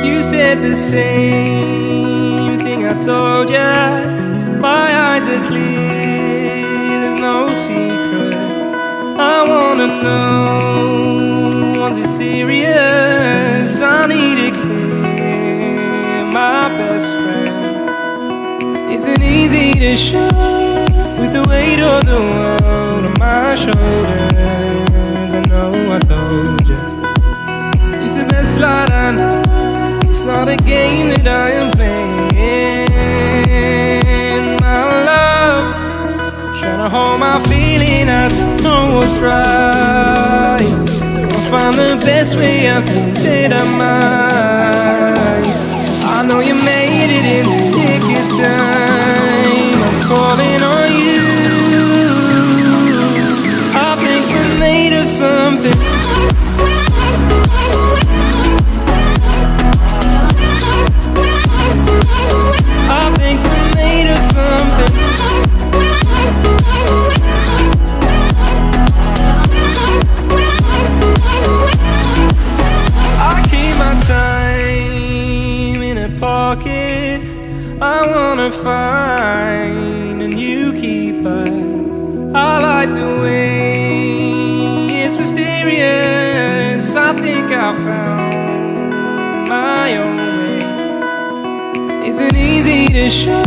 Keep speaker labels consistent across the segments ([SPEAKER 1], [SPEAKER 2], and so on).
[SPEAKER 1] You said the same thing I told ya. My eyes are clear, there's no secret. I wanna know, was it serious? I need it clear, my best friend. Isn't easy to show with the weight of the world on my shoulders. I know I told you, it's the best light I know. It's not a game that I am playing, my love. Trying to hold my feeling, I don't know what's right. I'll find the best way, I think that I might. I know you made it in the nick of time. I'm calling on you. I think we're made of something. I wanna find a new keeper. I like the way it's mysterious. I think I found my own way. Isn't easy to show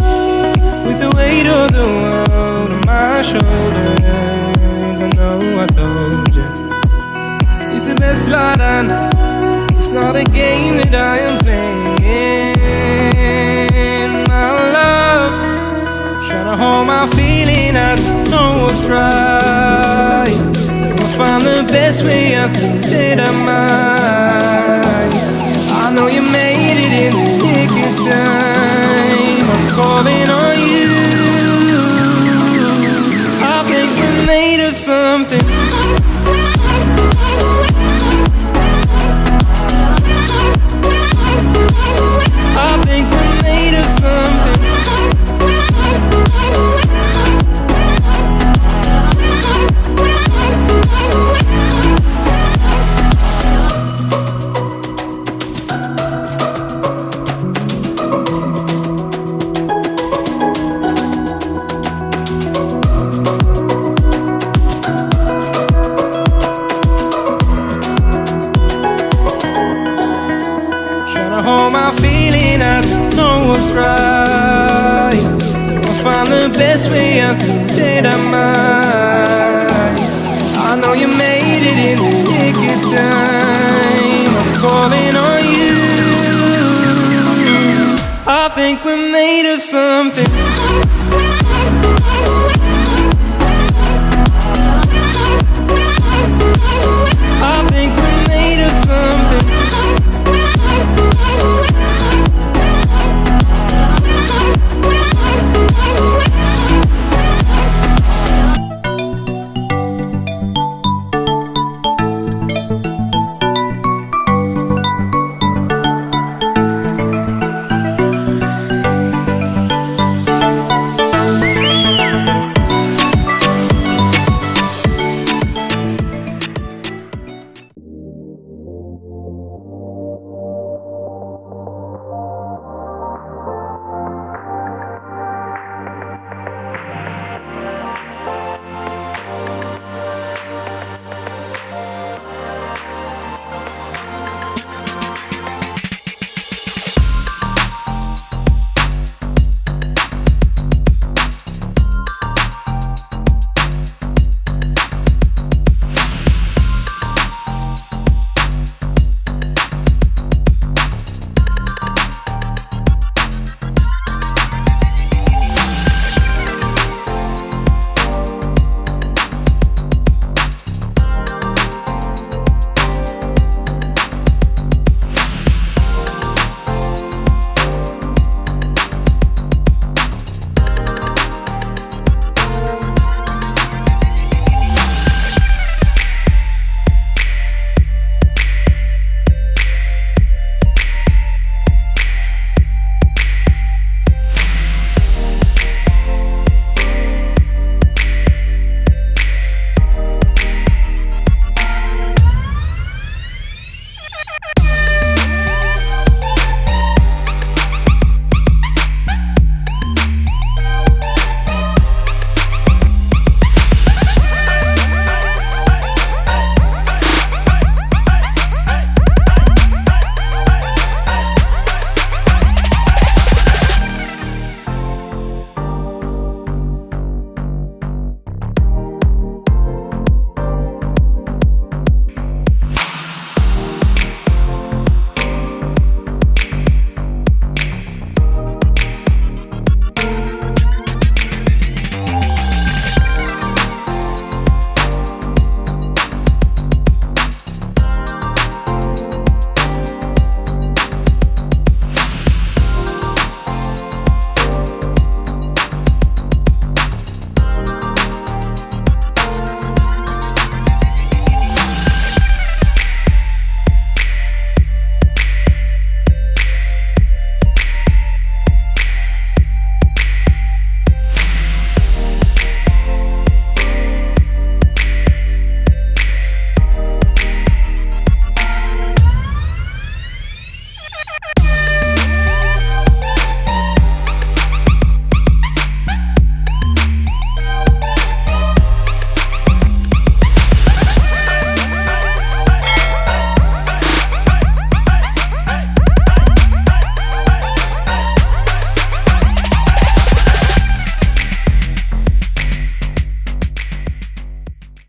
[SPEAKER 1] with the weight of the world on my shoulders. I know I told you, it's the best light I know. It's not a game that I am playing, my love. Trying to hold my feeling, I don't know what's right. I'll find the best way, I think that I might. I know you made it in the nick of time. I'm calling on you. I think we're made of something. I think we're made of something. Trying to hold my feeling, I don't know what's right. I'll find the best way, I think that I might. I know you made it in the nick of time. I'm calling on you. I think we're made of something.